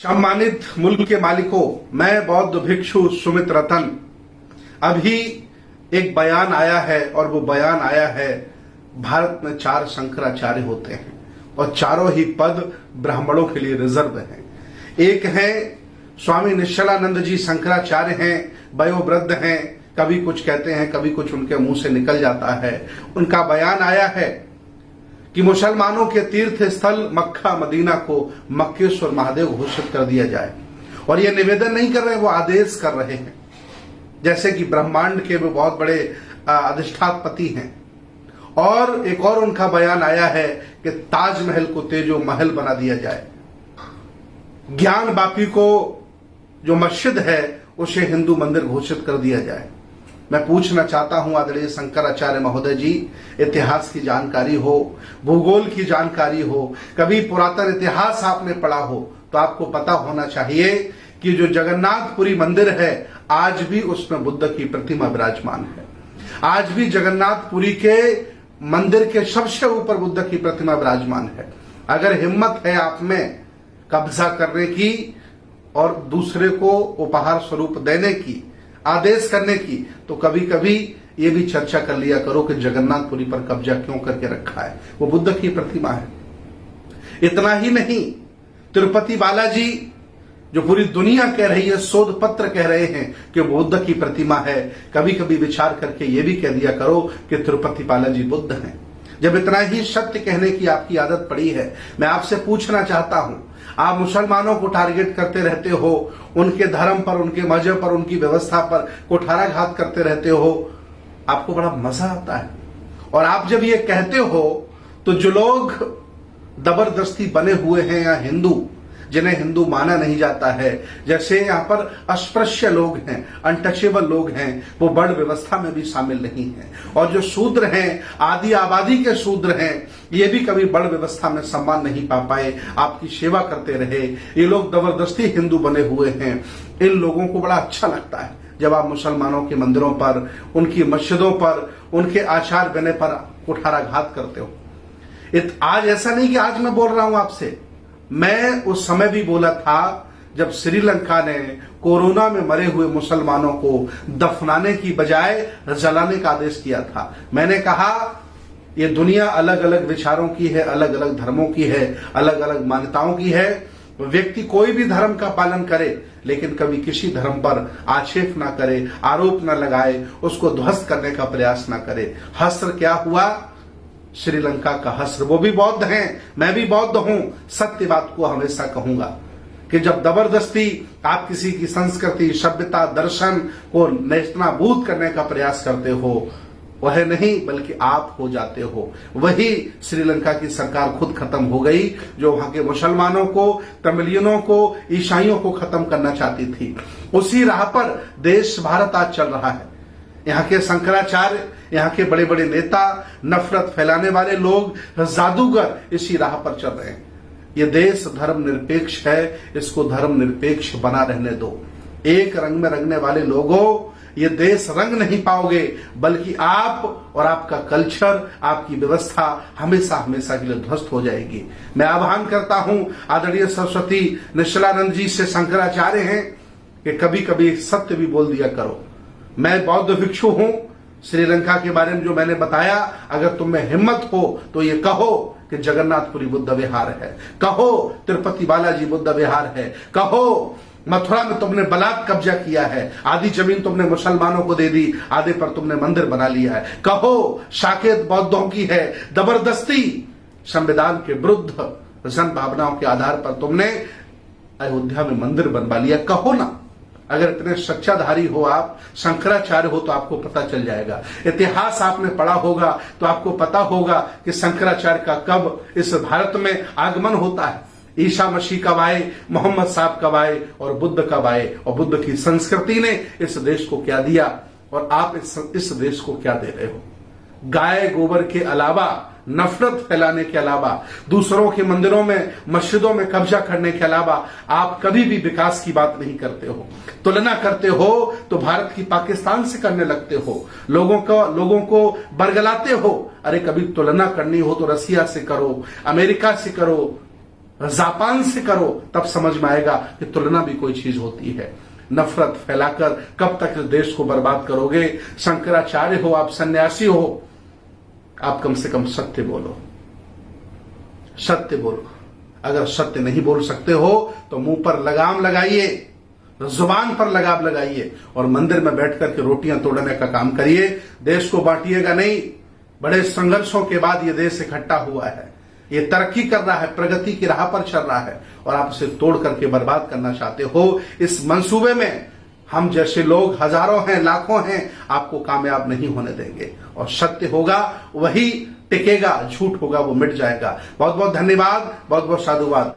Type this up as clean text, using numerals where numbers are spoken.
सम्मानित मुल्क के मालिकों, मैं बौद्ध भिक्षु सुमित रतन। अभी एक बयान आया है और वो बयान आया है भारत में 4 शंकराचार्य होते हैं और चारों ही पद ब्राह्मणों के लिए रिजर्व हैं। एक है स्वामी निश्चलानंद जी शंकराचार्य हैं, वयोवृद्ध हैं, कभी कुछ कहते हैं कभी कुछ उनके मुंह से निकल जाता है। उनका बयान आया है कि मुसलमानों के तीर्थ स्थल मक्का मदीना को मक्केश्वर महादेव घोषित कर दिया जाए। और ये निवेदन नहीं कर रहे, वो आदेश कर रहे हैं। जैसे कि ब्रह्मांड के वो बहुत बड़े अधिष्ठापति हैं। और एक और उनका बयान आया है कि ताजमहल को तेजो महल बना दिया जाए। ज्ञान बापी को जो मस्जिद है उसे हिंदू मंदिर घोषित कर दिया जाए। मैं पूछना चाहता हूं आदरणीय शंकराचार्य महोदय जी, इतिहास की जानकारी हो, भूगोल की जानकारी हो, कभी पुरातन इतिहास आपने पढ़ा हो तो आपको पता होना चाहिए कि जो जगन्नाथपुरी मंदिर है आज भी उसमें बुद्ध की प्रतिमा विराजमान है। आज भी जगन्नाथपुरी के मंदिर के सबसे ऊपर बुद्ध की प्रतिमा विराजमान है। अगर हिम्मत है आप में कब्जा करने की और दूसरे को उपहार स्वरूप देने की, आदेश करने की, तो कभी कभी ये भी चर्चा कर लिया करो कि जगन्नाथपुरी पर कब्जा क्यों करके रखा है। वो बुद्ध की प्रतिमा है। इतना ही नहीं, तिरुपति बालाजी जो पूरी दुनिया कह रही है, शोध पत्र कह रहे हैं कि बुद्ध की प्रतिमा है, कभी कभी विचार करके ये भी कह दिया करो कि तिरुपति बालाजी बुद्ध हैं। जब इतना ही सत्य कहने की आपकी आदत पड़ी है, मैं आपसे पूछना चाहता हूं, आप मुसलमानों को टारगेट करते रहते हो, उनके धर्म पर, उनके मजहब पर, उनकी व्यवस्था पर कुठाराघात करते रहते हो, आपको बड़ा मजा आता है। और आप जब ये कहते हो तो जो लोग जबरदस्ती बने हुए हैं या हिंदू, जिन्हें हिंदू माना नहीं जाता है, जैसे यहाँ पर अस्पृश्य लोग हैं, अनटचेबल लोग हैं, वो बड़ व्यवस्था में भी शामिल नहीं है। और जो शूद्र हैं, आदि आबादी के शूद्र हैं, ये भी कभी बड़ व्यवस्था में सम्मान नहीं पा पाए, आपकी सेवा करते रहे। ये लोग जबरदस्ती हिंदू बने हुए हैं। इन लोगों को बड़ा अच्छा लगता है जब आप मुसलमानों के मंदिरों पर, उनकी मस्जिदों पर, उनके आचार बने पर कुठाराघात करते हो। आज ऐसा नहीं कि आज मैं बोल रहा हूं आपसे, मैं उस समय भी बोला था जब श्रीलंका ने कोरोना में मरे हुए मुसलमानों को दफनाने की बजाय जलाने का आदेश किया था। मैंने कहा ये दुनिया अलग अलग विचारों की है, अलग अलग धर्मों की है, अलग अलग मान्यताओं की है। व्यक्ति कोई भी धर्म का पालन करे लेकिन कभी किसी धर्म पर आक्षेप ना करे, आरोप ना लगाए, उसको ध्वस्त करने का प्रयास ना करे। हस्र क्या हुआ? श्रीलंका का हस्र। वो भी बौद्ध हैं, मैं भी बौद्ध हूं। सत्य बात को हमेशा कहूंगा कि जब जबरदस्ती आप किसी की संस्कृति, सभ्यता, दर्शन को नेस्तनाबूद करने का प्रयास करते हो, वह नहीं बल्कि आप हो जाते हो। वही श्रीलंका की सरकार खुद खत्म हो गई जो वहां के मुसलमानों को, तमिलियनों को, ईसाइयों को खत्म करना चाहती थी। उसी राह पर देश भारत आज चल रहा है। यहाँ के शंकराचार्य, यहाँ के बड़े बड़े नेता, नफरत फैलाने वाले लोग, जादूगर इसी राह पर चल रहे हैं। ये देश धर्म निरपेक्ष है, इसको धर्म निरपेक्ष बना रहने दो। एक रंग में रंगने वाले लोगों, ये देश रंग नहीं पाओगे, बल्कि आप और आपका कल्चर, आपकी व्यवस्था हमेशा हमेशा के लिए ध्वस्त हो जाएगी। मैं आह्वान करता हूं आदरणीय सरस्वती निश्चलानंद जी से, शंकराचार्य हैं, कि कभी कभी सत्य भी बोल दिया करो। मैं बौद्ध भिक्षु हूं। श्रीलंका के बारे में जो मैंने बताया, अगर तुम में हिम्मत हो तो ये कहो कि जगन्नाथपुरी बुद्ध विहार है, कहो तिरुपति बालाजी बुद्ध विहार है, कहो मथुरा में तुमने बलात् कब्जा किया है, आधी जमीन तुमने मुसलमानों को दे दी, आधे पर तुमने मंदिर बना लिया है, कहो साकेत बौद्धों की है, जबरदस्ती संविधान के विरुद्ध जन भावनाओं के आधार पर तुमने अयोध्या में मंदिर बनवा लिया, कहो ना। अगर इतने सच्चाधारी हो आप, शंकराचार्य हो, तो आपको पता चल जाएगा। इतिहास आपने पढ़ा होगा तो आपको पता होगा कि शंकराचार्य का कब इस भारत में आगमन होता है। ईसा मसीह कब आए, मोहम्मद साहब कब आए और बुद्ध कब आए, और बुद्ध की संस्कृति ने इस देश को क्या दिया और आप इस देश को क्या दे रहे हो। गाय गोबर के अलावा, नफरत फैलाने के अलावा, दूसरों के मंदिरों में, मस्जिदों में कब्जा करने के अलावा आप कभी भी विकास की बात नहीं करते हो। तुलना करते हो तो भारत की पाकिस्तान से करने लगते हो, लोगों को बरगलाते हो। अरे कभी तुलना करनी हो तो रसिया से करो, अमेरिका से करो, जापान से करो, तब समझ में आएगा कि तुलना भी कोई चीज होती है। नफरत फैलाकर कब तक इस देश को बर्बाद करोगे? शंकराचार्य हो, आप सन्यासी हो, आप कम से कम सत्य बोलो, सत्य बोलो। अगर सत्य नहीं बोल सकते हो तो मुंह पर लगाम लगाइए, जुबान पर लगाम लगाइए और मंदिर में बैठ करके रोटियां तोड़ने का काम करिए। देश को बांटिएगा नहीं। बड़े संघर्षों के बाद ये देश इकट्ठा हुआ है, ये तरक्की कर रहा है, प्रगति की राह पर चल रहा है और आप इसे तोड़ करके बर्बाद करना चाहते हो। इस मंसूबे में हम जैसे लोग हजारों हैं, लाखों हैं, आपको कामयाब नहीं होने देंगे। और सत्य होगा वही टिकेगा, झूठ होगा वो मिट जाएगा। बहुत बहुत धन्यवाद, बहुत बहुत साधुवाद।